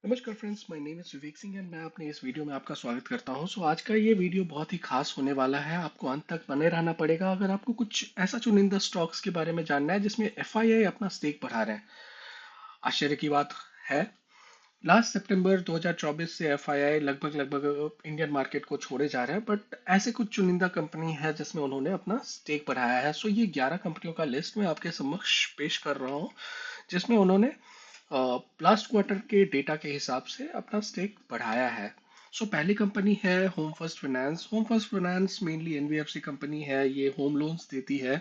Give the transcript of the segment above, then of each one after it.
नमस्कार friends, my name is Vivek Singh and मैं अपने इस वीडियो में आपका स्वागत करता हूं। आज का ये वीडियो बहुत ही खास होने वाला है। आपको अंत तक बने रहना पड़ेगा अगर आपको कुछ ऐसा चुनिंदा स्टॉक्स के बारे में जानना है जिसमें एफआईआई अपना स्टेक बढ़ा रहे हैं। आश्चर्य की बात है, लास्ट सितंबर 2024 से एफआईआई लगभग इंडियन मार्केट को छोड़े जा रहे हैं, बट ऐसे कुछ चुनिंदा कंपनी है जिसमें उन्होंने अपना स्टेक बढ़ाया है। सो ये 11 कंपनियों का लिस्ट मैं आपके समक्ष पेश कर रहा हूँ जिसमें उन्होंने लास्ट क्वार्टर के डेटा के हिसाब से अपना स्टेक बढ़ाया है। सो पहली कंपनी है home first finance. Home first finance mainly NBFC company है, ये होम लोन्स देती है।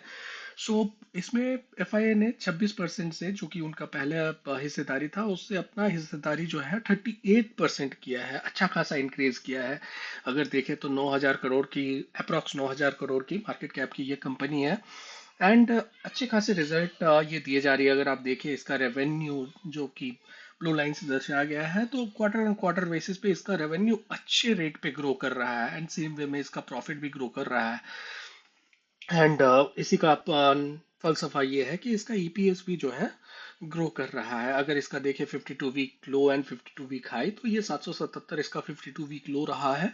सो इसमें एफआईआई ने 26% से, जो कि उनका पहले हिस्सेदारी था, उससे अपना हिस्सेदारी जो है 38% किया है। अच्छा खासा इंक्रीज किया है। अगर देखें तो 9,000 करोड़ की, अप्रॉक्स 9,000 करोड़ की मार्केट कैप की ये कंपनी है। एंड अच्छे खासे रिजल्ट ये दिए जा रही है। अगर आप देखिए इसका रेवेन्यू जो कि ब्लू लाइन से दर्शाया गया है, तो क्वार्टर ऑन क्वार्टर बेसिस पे इसका रेवेन्यू अच्छे रेट पे ग्रो कर रहा है एंड सेम वे में इसका प्रॉफिट भी ग्रो कर रहा है। एंड इसी का फलसफा ये है कि इसका ईपीएस भी जो है ग्रो कर रहा है। अगर इसका देखें 52 week low and 52 week high, तो ये 777 इसका 52 वीक लो रहा है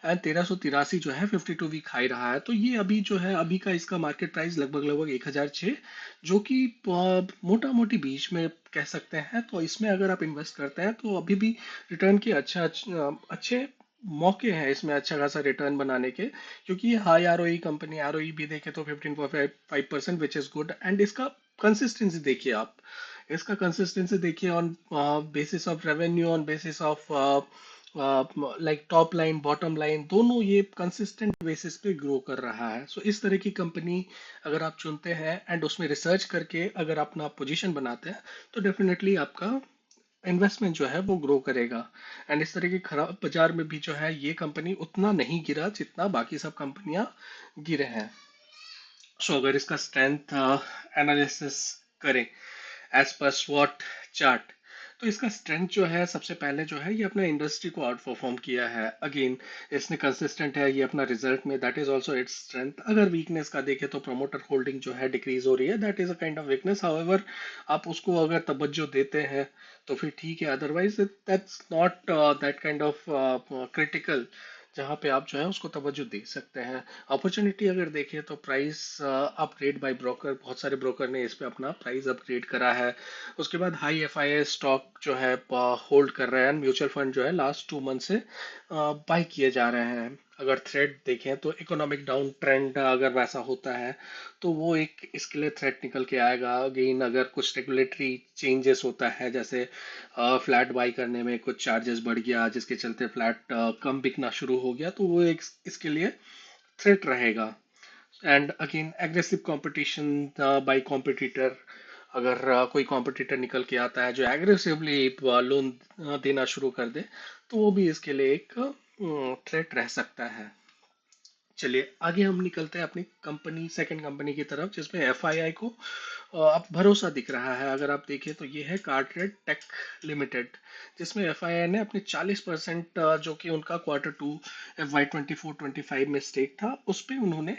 एंड 1383 जो है 52 वीक हाई रहा है। तो ये अभी जो है, अभी का इसका मार्केट प्राइस लगभग 1006, जो कि मोटा मोटी बीच में कह सकते हैं। तो इसमें अगर आप इन्वेस्ट करते हैं तो अभी भी रिटर्न के अच्छे मौके हैं इसमें अच्छा खासा रिटर्न बनाने के, क्योंकि ये हाई आरओई कंपनी, आरओई भी देखे तो 15.5% विच इज गुड। एंड इसका कंसिस्टेंसी देखिए आप, इसका कंसिस्टेंसी देखिए on basis of revenue, on basis of like top line bottom line, दोनों ये कंसिस्टेंट बेसिस पे ग्रो कर रहा है। सो इस तरह की कंपनी अगर आप चुनते हैं एंड उसमें रिसर्च करके अगर अपना पोजीशन बनाते हैं, तो डेफिनेटली आपका इन्वेस्टमेंट जो है वो ग्रो करेगा। एंड इस तरह की खराब बाजार में भी जो है ये कंपनी उतना नहीं गिरा जितना बाकी सब कंपनियां गिरे हैं। सो अगर इसका स्ट्रेंथ एनालिसिस करें एज पर स्वॉट चार्ट, तो इसका स्ट्रेंथ जो है, सबसे पहले जो है, ये अपना इंडस्ट्री को आउट परफॉर्म किया है। अगेन इसने कंसिस्टेंट है ये अपना रिजल्ट में, that is also its strength. अगर वीकनेस का देखें तो प्रमोटर होल्डिंग जो है डिक्रीज हो रही है, that is a kind of weakness. However आप उसको अगर तवज्जो देते हैं तो फिर ठीक है, otherwise that's not that kind of critical जहाँ पे आप जो है उसको तवज्जो दे सकते हैं। अपॉर्चुनिटी अगर देखें तो प्राइस अपग्रेड बाय ब्रोकर, बहुत सारे ब्रोकर ने इस पे अपना प्राइस अपग्रेड करा है। उसके बाद हाई एफआईआई स्टॉक जो है होल्ड कर रहे हैं, म्यूचुअल फंड जो है लास्ट 2 मंथ से बाय किए जा रहे हैं। अगर थ्रेड देखें तो इकोनॉमिक डाउन ट्रेंड अगर वैसा होता है तो वो एक इसके लिए थ्रेट निकल के आएगा। अगेन अगर कुछ रेगुलेटरी चेंजेस होता है, जैसे फ्लैट बाई करने में कुछ चार्जेस बढ़ गया जिसके चलते फ्लैट कम बिकना शुरू हो गया, तो वो एक इसके लिए थ्रेट रहेगा। And again aggressive competition by competitor, अगर कोई कॉम्पिटिटर निकल के आता है जो एग्रेसिवली लोन देना शुरू कर दे, तो वो भी इसके लिए एक थ्रेट रह सकता है। चलिए आगे हम निकलते हैं अपनी कंपनी, सेकंड कंपनी की तरफ, जिसमें एफआईआई को अब भरोसा दिख रहा है। अगर आप देखें तो ये है कार्टरेट टेक लिमिटेड, जिसमें एफआईआई ने अपने 40% जो कि उनका Q2 FY 24-25 में स्टेक था, उस पे उन्होंने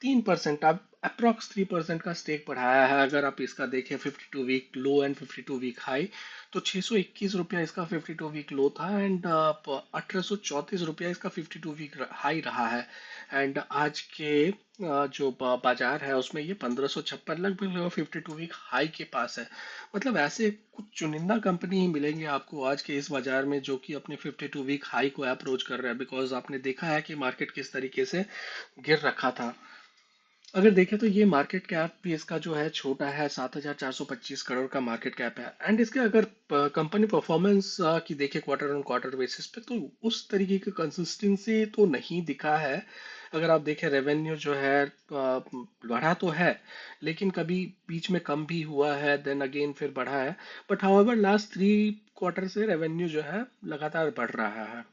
3%, अब अप्रॉक्स 3% का स्टेक बढ़ाया है। अगर आप इसका देखें 52 week low and 52 week high, तो 621 रुपया इसका 52 वीक लो था एंड 1834 रुपया इसका 52 वीक हाई रहा है। एंड आज के जो बाजार है उसमें ये 1556 लगभग 52 वीक हाई के पास है। मतलब ऐसे कुछ चुनिंदा कंपनी ही मिलेंगे आपको आज के इस बाजार में जो कि अपने 52 वीक हाई को अप्रोच कर रहे हैं, बिकॉज आपने देखा है कि मार्केट किस तरीके से गिर रखा था। अगर देखें तो ये मार्केट कैप भी इसका जो है छोटा है, 7,425 करोड़ का मार्केट कैप है। एंड इसके अगर कंपनी परफॉर्मेंस की देखें क्वार्टर ऑन क्वार्टर बेसिस पे, तो उस तरीके की कंसिस्टेंसी तो नहीं दिखा है। अगर आप देखें रेवेन्यू जो है बढ़ा तो है, लेकिन कभी बीच में कम भी हुआ है, देन अगेन फिर बढ़ा है। बट हाउएवर लास्ट 3 क्वार्टर से रेवेन्यू जो है लगातार बढ़ रहा है।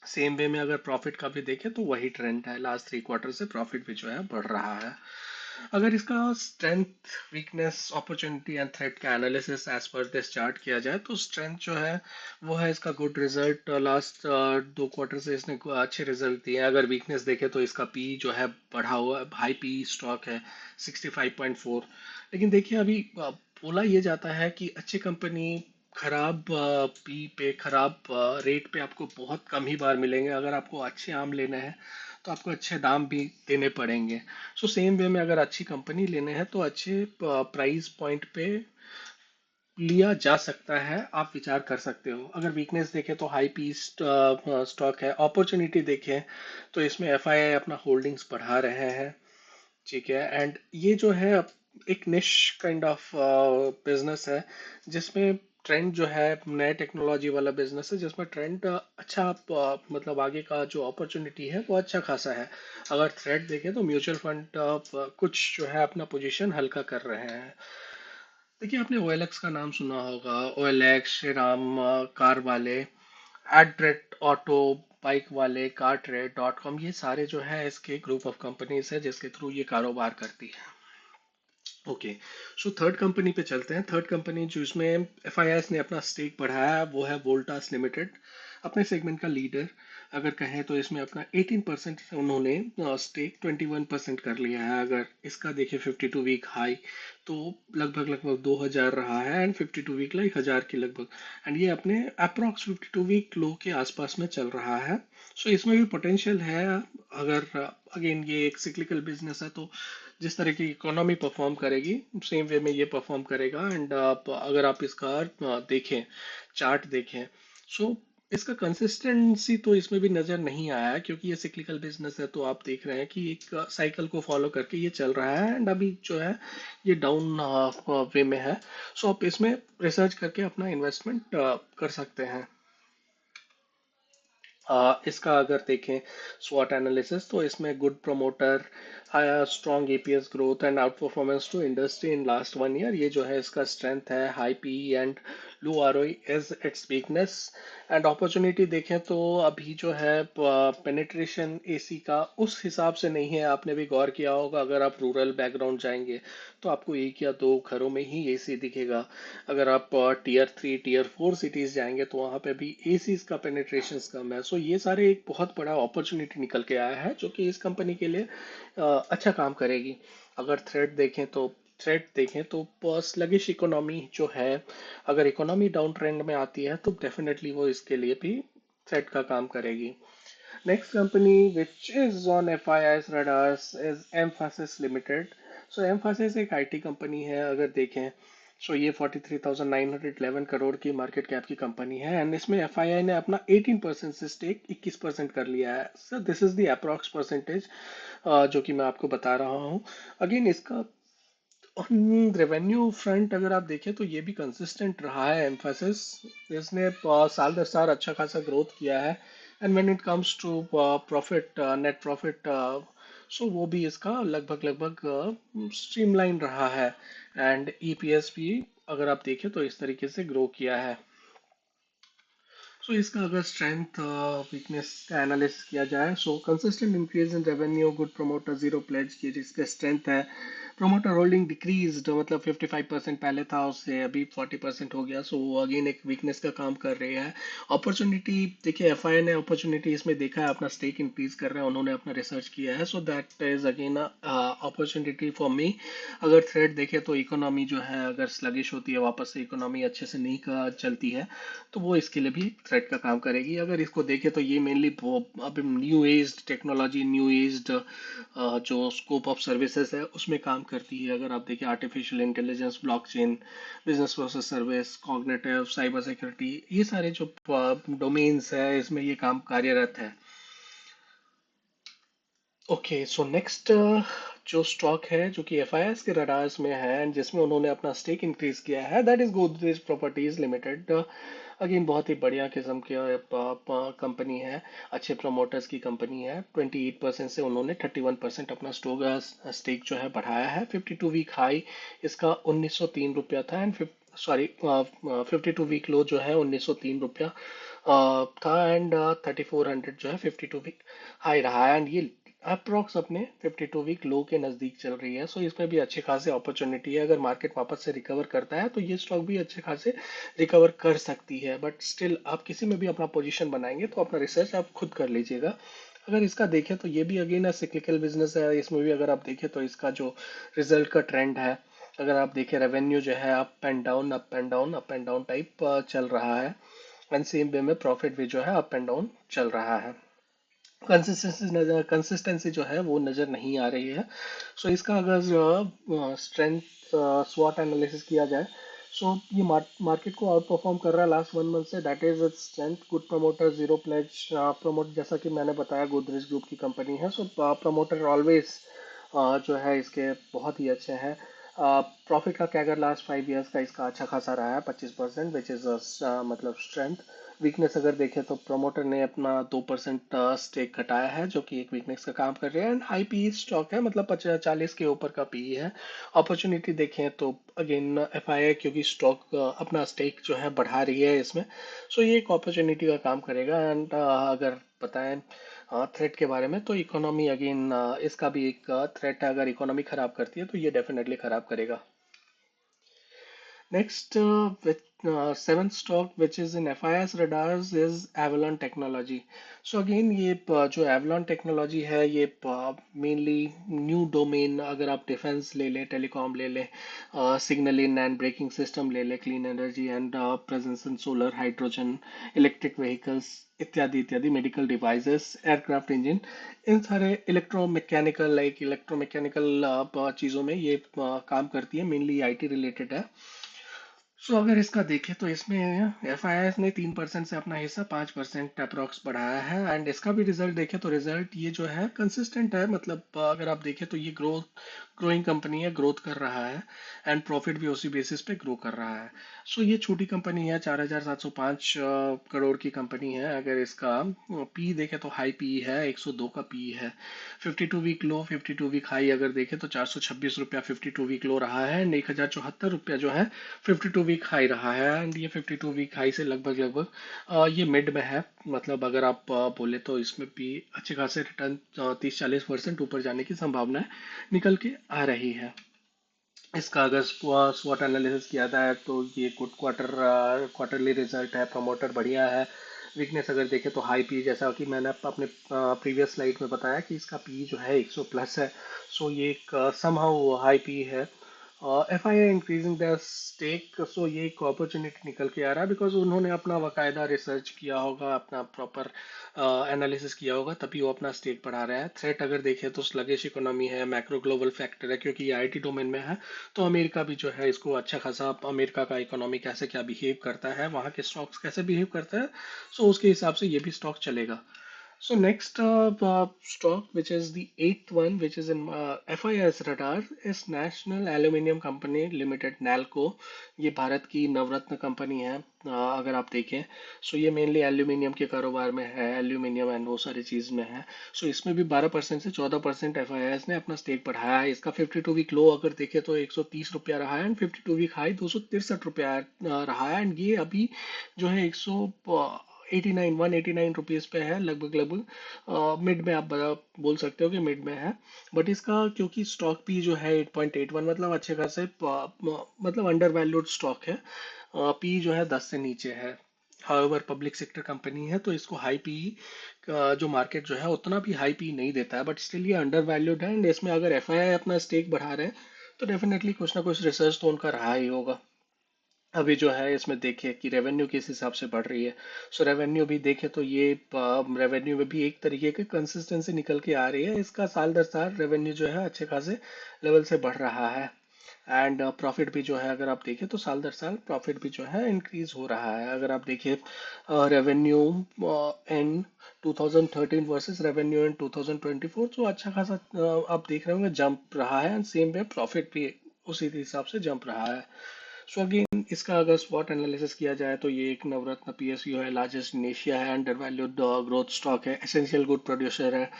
सेम वे में अगर प्रॉफिट का भी देखें तो वही ट्रेंड है, लास्ट 3 क्वार्टर से प्रॉफिट भी जो है बढ़ रहा है। अगर इसका strength, weakness, opportunity and threat का analysis as per this chart किया जाए, तो स्ट्रेंथ जो है वो है इसका गुड रिजल्ट। लास्ट 2 क्वार्टर से इसने अच्छे रिजल्ट दिए हैं। अगर वीकनेस देखें तो इसका पी जो है बढ़ा हुआ है, हाई पी स्टॉक है 65.4। लेकिन देखिए अभी बोला ये जाता है कि अच्छी कंपनी खराब पी पे खराब रेट पे आपको बहुत कम ही बार मिलेंगे। अगर आपको अच्छे आम लेने हैं तो आपको अच्छे दाम भी देने पड़ेंगे। सो सेम वे में अगर अच्छी कंपनी लेने हैं तो अच्छे प्राइस पॉइंट पे लिया जा सकता है, आप विचार कर सकते हो। अगर वीकनेस देखें तो हाई पी स्टॉक है। अपॉर्चुनिटी देखें तो इसमें एफआईआई अपना होल्डिंग्स बढ़ा रहे हैं, ठीक है। एंड ये जो है एक निश काइंड ऑफ बिजनेस है जिसमें ट्रेंड जो है नए टेक्नोलॉजी वाला बिजनेस है, जिसमें ट्रेंड अच्छा मतलब आगे का जो अपॉर्चुनिटी है वो अच्छा खासा है। अगर थ्रेट देखें तो म्यूचुअल फंड कुछ जो है अपना पोजीशन हल्का कर रहे हैं। देखिए, आपने OLX का नाम सुना होगा। OLX, श्रीराम कार वाले, एड्रेट ऑटो, बाइक वाले, car trade.com, ये सारे जो है इसके ग्रुप ऑफ कंपनीज है जिसके थ्रू ये कारोबार करती है। ओके, सो थर्ड कंपनी पे चलते हैं। थर्ड कंपनी जो इसमें एफआईएस ने अपना स्टेक बढ़ाया है वो है वोल्टास लिमिटेड, अपने सेगमेंट का लीडर। अगर कहें तो इसमें अपना 18% से उन्होंने स्टेक 21% कर लिया है। अगर इसका देखें 52 वीक हाई तो लगभग लगभग 2000 रहा है, एंड 52 वीक लो 1000 के लगभग, एंड ये अपने अप्रॉक्स 52 वीक लो के आसपास में चल रहा है। सो इसमें भी पोटेंशियल है। अगर अगेन ये एक सिक्लिकल बिजनेस है तो जिस तरह की इकोनॉमी परफॉर्म करेगी सेम वे में ये परफॉर्म करेगा। एंड अगर आप इसका देखें, चार्ट देखें, सो इसका कंसिस्टेंसी तो इसमें भी नजर नहीं आया है, क्योंकि ये सिक्लिकल बिजनेस है। तो आप देख रहे हैं कि एक साइकिल को फॉलो करके ये चल रहा है, एंड अभी जो है ये डाउन वे में है। सो आप इसमें रिसर्च करके अपना इन्वेस्टमेंट कर सकते हैं। इसका अगर देखें स्वॉट एनालिसिस तो इसमें good promoter, strong EPS growth and out performance to industry in last 1 year, ये जो है इसका स्ट्रेंथ है। High P and low ROE is its weakness. And opportunity देखें तो अभी जो है पेनिट्रेशन एसी का उस हिसाब से नहीं है। आपने भी गौर किया होगा, अगर आप रूरल बैकग्राउंड जाएंगे तो आपको एक या दो घरों में ही एसी दिखेगा। अगर आप टियर 3 टियर 4 सिटीज जाएंगे तो वहाँ पे भी एसी का पेनिट्रेशन कम है। सो ये सारे एक बहुत बड़ा अपॉर्चुनिटी निकल के आया है जो कि इस कंपनी के लिए अच्छा काम करेगी। अगर थ्रेट देखें तो स्लगिश इकोनॉमी जो है, अगर इकोनॉमी डाउन ट्रेंड में आती है तो डेफिनेटली वो इसके लिए भी थ्रेट का काम करेगी। Next company which is on FII's radars is Mphasis Limited. So Mphasis एक आईटी कंपनी है। अगर देखें सो ये 43,911 करोड़ की मार्केट कैप की कंपनी है, एंड इसमें एफआईआई ने अपना 18% से स्टेक 21% कर लिया है। Sir this is the approx percentage जो कि मैं आपको बता रहा हूँ। अगेन इसका रेवेन्यू फ्रंट अगर आप देखें तो ये भी कंसिस्टेंट रहा है एम्फेसिस। इसने साल दर साल अच्छा खासा ग्रोथ किया है। And when it comes to profit, net profit, so वो भी इसका लगभग लगभग स्ट्रीमलाइन रहा है। एंड ईपीएस भी अगर आप देखें तो इस तरीके से ग्रो किया है। सो इसका अगर स्ट्रेंथ वीकनेस का एनालिसिस किया जाए, so consistent increase in revenue, good promoter, zero pledge, ये जिसका स्ट्रेंथ है। प्रोमोटर होल्डिंग डिक्रीज्ड, मतलब 55% पहले था उससे अभी 40% हो गया। सो वो अगेन एक वीकनेस का काम कर रही है। अपॉर्चुनिटी देखिए, एफआई ने अपॉर्चुनिटी इसमें देखा है, अपना स्टेक इंक्रीज कर रहे हैं, उन्होंने अपना रिसर्च किया है। So that is again opportunity for me. अगर थ्रेड देखे तो इकोनॉमी जो है अगर स्लगिश होती है, वापस से इकोनॉमी अच्छे से नहीं चलती है, तो वो इसके लिए भी थ्रेट का काम करेगी। अगर इसको देखें तो ये मेनली अब new age technology, new age जो स्कोप ऑफ सर्विसेज है उसमें काम करती है। अगर आप देखें artificial intelligence, blockchain, business process service, cognitive, cyber security, ये सारे जो डोमेन्स है इसमें ये काम कार्यरत है। ओके, सो नेक्स्ट जो स्टॉक है जो कि एफआईएस के रडार्स में है एंड जिसमें उन्होंने अपना स्टेक इंक्रीज किया है, that is Godrej properties limited. Again बहुत ही बढ़िया किस्म की कंपनी है, अच्छे प्रमोटर्स की कंपनी है। 28% से उन्होंने 31% अपना स्टेक जो है बढ़ाया है। 52 वीक हाई इसका 1903 रुपया था, एंड सॉरी 52 वीक लो जो है 1903 रुपया था, एंड 3400 जो है 52 वीक हाई रहा है। एंड ये अप्रोक्स अपने 52 वीक लो के नजदीक चल रही है। सो इसमें भी अच्छे खासे अपॉर्चुनिटी है। अगर मार्केट वापस से रिकवर करता है तो ये स्टॉक भी अच्छे खासे रिकवर कर सकती है। बट स्टिल आप किसी में भी अपना पोजीशन बनाएंगे तो अपना रिसर्च आप खुद कर लीजिएगा। अगर इसका देखें तो ये भी अगेन सिक्लिकल बिजनेस है। इसमें भी अगर आप देखें तो इसका जो रिजल्ट का ट्रेंड है अगर आप देखें रेवेन्यू जो है up and down up and down up and down type चल रहा है, एंड सेम वे में प्रॉफिट भी जो है अप एंड डाउन चल रहा है। कंसिस्टेंसी जो है वो नज़र नहीं आ रही है। सो इसका अगर स्ट्रेंथ स्वॉट एनालिसिस किया जाए, सो ये मार्केट को आउट परफॉर्म कर रहा है लास्ट 1 मंथ से, that is its strength. Good promoter, zero pledge promote, जैसा कि मैंने बताया गोदरेज ग्रुप की कंपनी है, सो प्रमोटर ऑलवेज जो है इसके बहुत ही अच्छे हैं। प्रॉफिट का कैगर लास्ट 5 इयर्स का इसका अच्छा खासा रहा है 25%, विच इज़ मतलब स्ट्रेंथ। वीकनेस अगर देखें तो प्रमोटर ने अपना 2% स्टेक घटाया है, जो कि एक वीकनेस का काम कर रहा है, एंड हाई पी स्टॉक है, मतलब 40 के ऊपर का पी है। अपॉर्चुनिटी देखें तो अगेन एफ आई आई, क्योंकि स्टॉक अपना स्टेक जो है बढ़ा रही है इसमें, सो ये एक अपॉर्चुनिटी का काम करेगा। एंड अगर बताएं थ्रेट के बारे में, तो इकोनॉमी अगेन इसका भी एक थ्रेट है। अगर इकोनॉमी खराब करती है तो ये डेफिनेटली खराब करेगा। Next, with seventh stock which is in FIS radars is Avalon Technology. So again ये जो Avalon Technology है, ये mainly न्यू डोमेन, अगर आप डिफेंस ले लें, टेलीकॉम ले लें, signal in and braking system ले लें, clean energy and presence in solar, hydrogen, electric vehicles इत्यादि इत्यादि, मेडिकल डिवाइसेस, एयरक्राफ्ट इंजन, इन सारे इलेक्ट्रोमैकेनिकल, लाइक इलेक्ट्रोमैकेनिकल चीज़ों में ये काम करती है, मेनली आईटी रिलेटेड है। सो अगर इसका देखें तो इसमें एफ आई एस ने 3% से अपना हिस्सा 5% अप्रॉक्स बढ़ाया है, एंड इसका भी रिजल्ट देखें तो रिजल्ट ये जो है कंसिस्टेंट है, मतलब अगर आप देखें तो ये ग्रोइंग कंपनी है, ग्रोथ कर रहा है, एंड प्रॉफिट भी उसी बेसिस पे ग्रो कर रहा है। सो ये छोटी कंपनी है, 4,705 करोड़ की कंपनी है। अगर इसका पी देखें तो हाई पी है, 102 का पी है। 52 वीक लो, 52 वीक हाई अगर देखें तो 426 रुपया 52 वीक लो रहा है, एंड 1,074 रुपया जो है 52 वीक हाई रहा है। एंड ये 52 वीक हाई से लगभग लगभग ये मिड में है, मतलब अगर आप बोले तो इसमें भी अच्छे खासे रिटर्न 30-40% ऊपर जाने की संभावना निकल के आ रही है। इसका अगर स्वॉट एनालिसिस किया जाए तो ये गुड क्वार्टरली रिजल्ट है, प्रमोटर बढ़िया है। वीकनेस अगर देखें तो हाई पी, जैसा कि मैंने अपने प्रीवियस स्लाइड में बताया कि इसका पी जो है 100 प्लस है। सो ये एक समहाउ हाई पी है। F I I increasing the stake, so ये एक अपॉर्चुनिटी निकल के आ रहा है, बिकॉज उन्होंने अपना बाकायदा रिसर्च किया होगा, अपना प्रॉपर एनालिसिस किया होगा, तभी वो अपना स्टेक बढ़ा रहा है। थ्रेट अगर देखें तो स्लगिश इकोनॉमी है, मैक्रो ग्लोबल फैक्टर है, क्योंकि ये आईटी डोमेन में है, तो अमेरिका भी जो है इसको अच्छा खासा, अमेरिका का इकोनॉमी कैसे क्या बिहेव करता है, वहाँ के स्टॉक्स कैसे बिहेव करते हैं, सो उसके हिसाब से ये भी स्टॉक चलेगा। So next stock, which is the eighth one, which is in FIS radar, is National Aluminium Company Limited, NALCO। ये भारत की नवरत्न कंपनी है। अगर आप देखें, सो ये मेनली एल्यूमिनियम के कारोबार में है, एल्यूमिनियम एंड वो सारी चीज़ में है। सो इसमें भी 12% से 14% FIS ने अपना स्टेक बढ़ाया है। इसका 52 वीक लो अगर देखें तो 130 रुपया रहा है, एंड 52 वीक हाई 263 रुपया रहा है, एंड ये अभी जो है 189 पे है, लगभग लगभग मिड में, आप बोल सकते हो कि मिड में है। बट इसका क्योंकि स्टॉक पी जो है 8.81, मतलब अच्छे खासे मतलब अंडर वैल्यूड स्टॉक है। पी जो है 10 से नीचे है। हाउएवर पब्लिक सेक्टर कंपनी है, तो इसको हाई पी का जो मार्केट जो है उतना भी हाई पी नहीं देता है, बट स्टिल ये अंडर वैल्यूड है। एंड इसमें अगर एफ आई आई अपना स्टेक बढ़ा रहे हैं तो डेफिनेटली कुछ ना कुछ रिसर्च तो उनका रहा ही होगा। अभी जो है इसमें देखिए कि रेवेन्यू किस हिसाब से बढ़ रही है। सो रेवेन्यू भी देखें तो ये रेवेन्यू में भी एक तरीके की कंसिस्टेंसी निकल के आ रही है। इसका साल दर साल रेवेन्यू जो है अच्छे खासे लेवल से बढ़ रहा है, एंड प्रॉफिट भी जो है अगर आप देखें तो साल दर साल प्रॉफिट भी जो है इंक्रीज हो रहा है। अगर आप देखिए revenue in 2013 versus revenue in 2024, तो अच्छा खासा आप देख रहे होंगे जंप रहा है, एंड सेम वे प्रॉफिट भी उसी हिसाब से जंप रहा है। सो अगेन इसका अगर स्वॉट एनालिसिस किया जाए तो ये एक नवरत्न पीएसयू है, लार्जेस्ट इन एशिया है, अंडर वैल्यूड ग्रोथ स्टॉक है, एसेंशियल गुड प्रोड्यूसर है।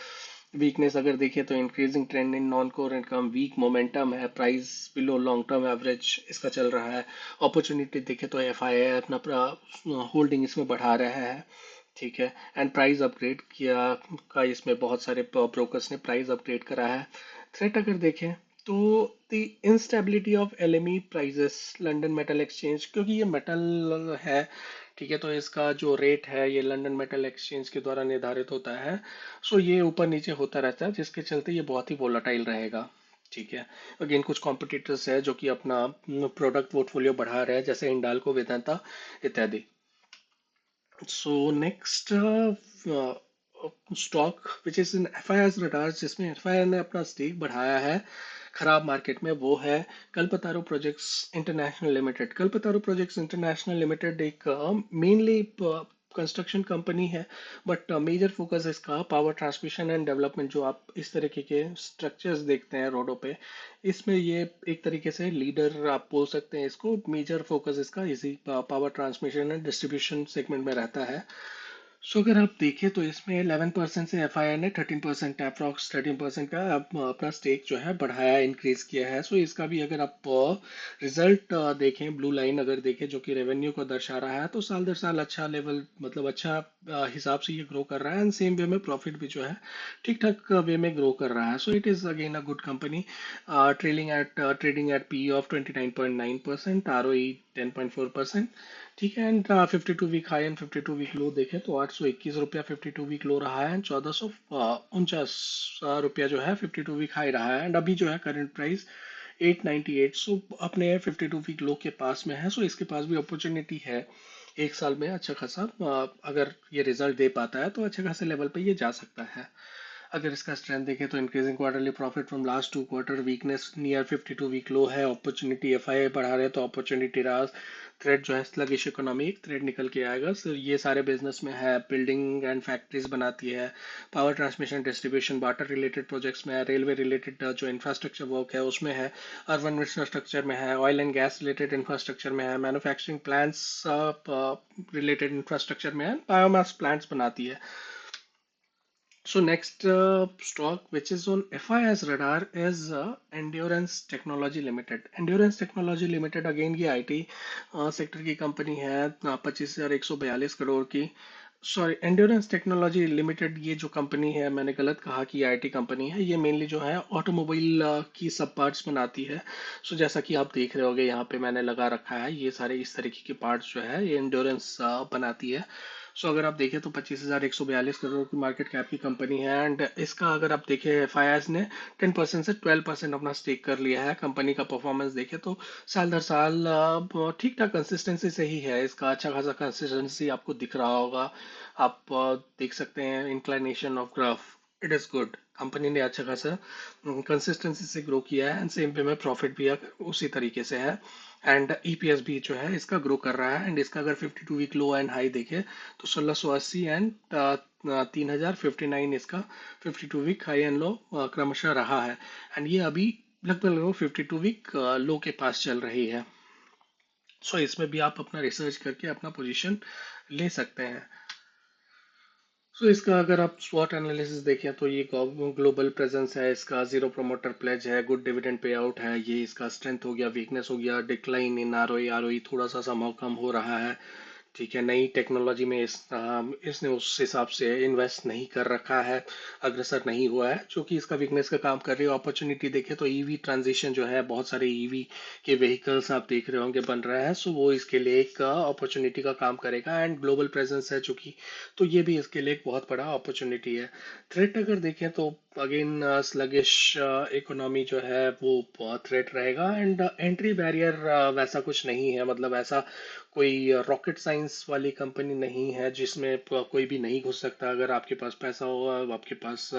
वीकनेस अगर देखें तो increasing trend in non core income, weak momentum है, price below long term average इसका चल रहा है। अपॉर्चुनिटी देखें तो एफ आई आई अपना होल्डिंग इसमें बढ़ा रहा है, ठीक है, एंड प्राइस अपग्रेड किया का इसमें बहुत सारे ब्रोकर्स ने प्राइस अपग्रेड करा है। थ्रेट अगर देखें तो the instability of LME prices, London metal exchange, क्योंकि ये मेटल है, ठीक है, तो इसका जो रेट है ये लंदन मेटल एक्सचेंज के द्वारा निर्धारित होता है। सो ये ऊपर नीचे होता रहता है, जिसके चलते ये बहुत ही वोलाटाइल रहेगा। ठीक है। अगेन कुछ कॉम्पिटिटर्स है जो कि अपना प्रोडक्ट पोर्टफोलियो बढ़ा रहे हैं, जैसे हिंडाल्को, वेदांता इत्यादि। So next stock which is in FIR radar, जिसमें एफआईआर ने अपना स्टेक बढ़ाया है खराब मार्केट में, वो है Kalpataru projects international limited. Kalpataru projects international limited एक मेनली कंस्ट्रक्शन कंपनी है, बट मेजर फोकस इसका पावर ट्रांसमिशन एंड डेवलपमेंट, जो आप इस तरीके के स्ट्रक्चर्स देखते हैं रोडों पे, इसमें ये एक तरीके से लीडर आप बोल सकते हैं इसको। मेजर फोकस इसका इसी power transmission and distribution segment में रहता है। सो अगर आप देखें तो इसमें 11% से एफआईआर ने 13%, अप्रॉक्स 13% का अपना स्टेक जो है बढ़ाया, इंक्रीज किया है। सो इसका भी अगर आप रिजल्ट देखें, ब्लू लाइन अगर देखें जो कि रेवेन्यू को दर्शा रहा है, तो साल दर साल अच्छा लेवल, मतलब अच्छा हिसाब से ये ग्रो कर रहा है, एंड सेम वे में प्रॉफिट भी जो है ठीक ठाक वे में ग्रो कर रहा है। So it is again a good company. Trading at P of 29.9%, R O E 10.4%। ठीक है। And 52 week high and 52 week low देखें तो 821 रुपया 52 वीक लो रहा है, एंड 1449 रुपया जो है 52 वीक हाई रहा है, एंड अभी जो है करंट प्राइस 898। सो अपने 52 वीक लो के पास में है। सो इसके पास भी अपॉर्चुनिटी है एक साल में अच्छा खासा, अगर ये रिजल्ट दे पाता है तो अच्छे खासे लेवल पे ये जा सकता है। अगर इसका स्ट्रेंथ देखें तो increasing quarterly profit from last 2 quarter, weakness near 52 week low है, अपॉर्चुनिटी एफआईआई बढ़ा रहे हैं तो अपॉर्चुनिटी रहा, थ्रेड जो है स्लगिश इकोनॉमी, थ्रेड निकल के आएगा। सर ये सारे बिजनेस में है, बिल्डिंग एंड फैक्ट्रीज बनाती है, power transmission distribution water related projects में है, रेलवे रिलेटेड जो इंफ्रास्ट्रक्चर वर्क है उसमें है, अर्बन इंफ्रास्ट्रक्चर में है, oil and gas related infrastructure में है, मैन्युफैक्चरिंग प्लांट्स रिलेटेड इंफ्रास्ट्रक्चर में है, बायोमास प्लांट्स बनाती है। So next stock which is on FIS radar is Endurance Technology Limited. Endurance Technology Limited again ये IT सेक्टर की कंपनी है, 25,142 की। सॉरी, एंड्योरेंस टेक्नोलॉजी लिमिटेड ये जो कंपनी है, मैंने गलत कहा कि आईटी कंपनी है। ये मेनली जो है ऑटोमोबाइल की सब पार्ट्स बनाती है। सो जैसा कि आप देख रहे होगे यहाँ पे मैंने लगा रखा है, ये सारे इस तरीके के पार्ट्स जो है ये एंड्योरेंस बनाती है। सो अगर आप देखें तो 25,142 करोड़ की मार्केट कैप की कंपनी है, एंड इसका अगर आप देखें एफआईआई ने 10% से 12% अपना स्टेक कर लिया है। कंपनी का परफॉर्मेंस देखें तो साल दर साल ठीक ठाक कंसिस्टेंसी से ही है इसका, अच्छा खासा कंसिस्टेंसी आपको दिख रहा होगा। आप देख सकते हैं inclination of graph, it is good. Company ने अच्छा खासा कंसिस्टेंसी से ग्रो किया है, एंड सेम वे में प्रॉफिट भी उसी तरीके से है, एंड ईपीएस भी जो है इसका ग्रो कर रहा है। एंड इसका अगर 52 वीक लो एंड हाई देखे तो 1680 एंड 3059 इसका 52 वीक हाई एंड लो क्रमशः रहा है, एंड ये अभी लगभग 52 वीक लो के पास चल रही है। सो इसमें भी आप अपना रिसर्च करके अपना पोजीशन ले सकते हैं। सो इसका अगर आप स्वॉट एनालिसिस देखें तो ये ग्लोबल प्रेजेंस है, इसका जीरो प्रोमोटर प्लेज है, गुड डिविडेंड पे आउट है, ये इसका स्ट्रेंथ हो गया, वीकनेस हो गया, डिक्लाइन इन आरओई, आरओई थोड़ा सा समहाउ कम हो रहा है। ठीक है, नई टेक्नोलॉजी में इसने उस हिसाब से इन्वेस्ट नहीं कर रखा है, अग्रसर नहीं हुआ है, जो कि इसका वीकनेस का काम कर रही है। अपॉर्चुनिटी देखें तो ईवी ट्रांजिशन जो है, बहुत सारे ईवी के व्हीकल्स आप देख रहे होंगे बन रहा है, सो वो इसके लिए एक अपॉर्चुनिटी का काम करेगा, एंड ग्लोबल प्रेजेंस है चूंकि, तो ये भी इसके लिए एक बहुत बड़ा अपॉर्चुनिटी है। थ्रेट अगर देखें तो अगेन स्लगिश इकोनॉमी जो है वो थ्रेट रहेगा, एंड एंट्री बैरियर वैसा कुछ नहीं है, मतलब ऐसा कोई रॉकेट साइंस वाली कंपनी नहीं है जिसमें कोई भी नहीं घुस सकता। अगर आपके पास पैसा हो, आपके पास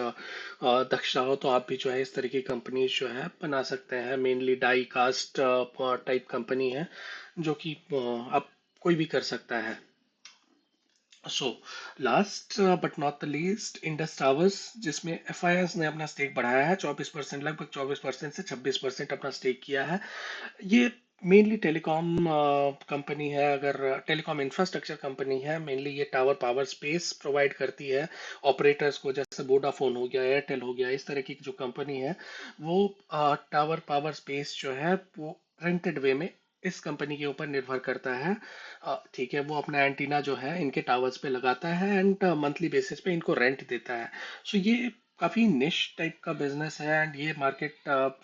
दक्षता हो, तो आप भी जो है इस तरह की कंपनी जो है बना सकते हैं। Mainly die cast type company है, जो कि आप कोई भी कर सकता है। So last but not the least, Indus Towers, जिसमें एफआईएस ने अपना स्टेक बढ़ाया है 24%, लगभग 24% से 26% अपना स्टेक किया है। ये मेनली टेलीकॉम कंपनी है, अगर टेलीकॉम इंफ्रास्ट्रक्चर कंपनी है। मेनली ये टावर पावर स्पेस प्रोवाइड करती है ऑपरेटर्स को, जैसे वोडाफोन हो गया, एयरटेल हो गया, इस तरह की जो कंपनी है वो टावर पावर स्पेस जो है वो रेंटेड वे में इस कंपनी के ऊपर निर्भर करता है। ठीक है, वो अपना एंटीना जो है इनके टावर्स पे लगाता है, एंड मंथली बेसिस पे इनको रेंट देता है। सो ये काफ़ी निश टाइप का बिजनेस है एंड ये मार्केट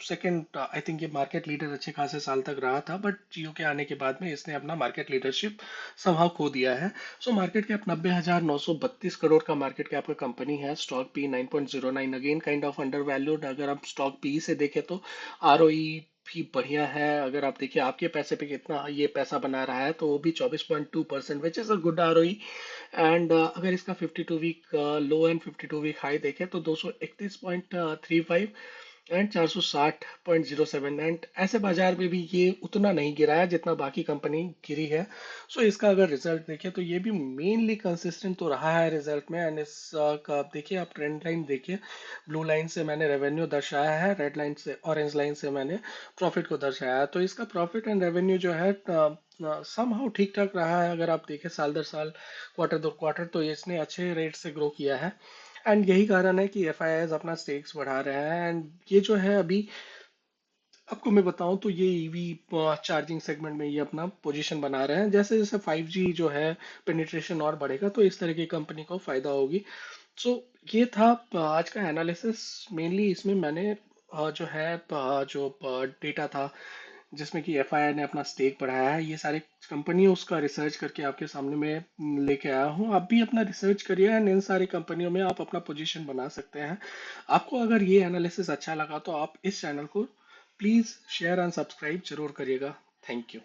सेकंड आई थिंक ये मार्केट लीडर अच्छे खासे साल तक रहा था, बट जियो के आने के बाद में इसने अपना मार्केट लीडरशिप समहाउ खो दिया है। सो मार्केट कैप 90,932 करोड़ का मार्केट कैप का कंपनी है। Stock P 9.09, again kind of under valued. अगर आप स्टॉक पी से देखें तो आरओई भी बढ़िया है। अगर आप देखिए आपके पैसे पे कितना ये पैसा बना रहा है, तो वो भी 24.2%, which is a good ROE. And अगर इसका 52 week low and 52 week high देखें तो 231.35 एंड 460.07, एंड ऐसे बाजार में भी ये उतना नहीं गिरा है जितना बाकी कंपनी गिरी है। सो इसका अगर रिजल्ट देखें तो ये भी मेनली कंसिस्टेंट तो रहा है रिजल्ट में। एंड इसका आप देखिए, आप ट्रेंड लाइन देखिए। ब्लू लाइन से मैंने रेवेन्यू दर्शाया है, रेड लाइन से ऑरेंज लाइन से मैंने प्रॉफिट को दर्शाया है। तो इसका प्रॉफिट एंड रेवेन्यू जो है समहाउ ठीक ठाक रहा है। अगर आप देखें साल दर साल, क्वार्टर दर क्वार्टर, तो इसने अच्छे रेट से ग्रो किया है। एंड यही कारण है कि एफ आई आईज अपना स्टेक्स बढ़ा रहे हैं। एंड ये जो है अभी आपको मैं बताऊं तो ये ईवी चार्जिंग सेगमेंट में ये अपना पोजीशन बना रहे हैं। जैसे जैसे 5G जो है पेनिट्रेशन और बढ़ेगा, तो इस तरह की कंपनी को फायदा होगी। सो ये था आज का एनालिसिस। मेनली इसमें मैंने जो है जो डेटा था जिसमें कि एफआईआई ने अपना स्टेक बढ़ाया है, ये सारी कंपनियों उसका रिसर्च करके आपके सामने मैं लेके आया हूँ। आप भी अपना रिसर्च करिए एंड इन सारी कंपनियों में आप अपना पोजीशन बना सकते हैं। आपको अगर ये एनालिसिस अच्छा लगा तो आप इस चैनल को प्लीज़ शेयर एंड सब्सक्राइब जरूर करिएगा। Thank you.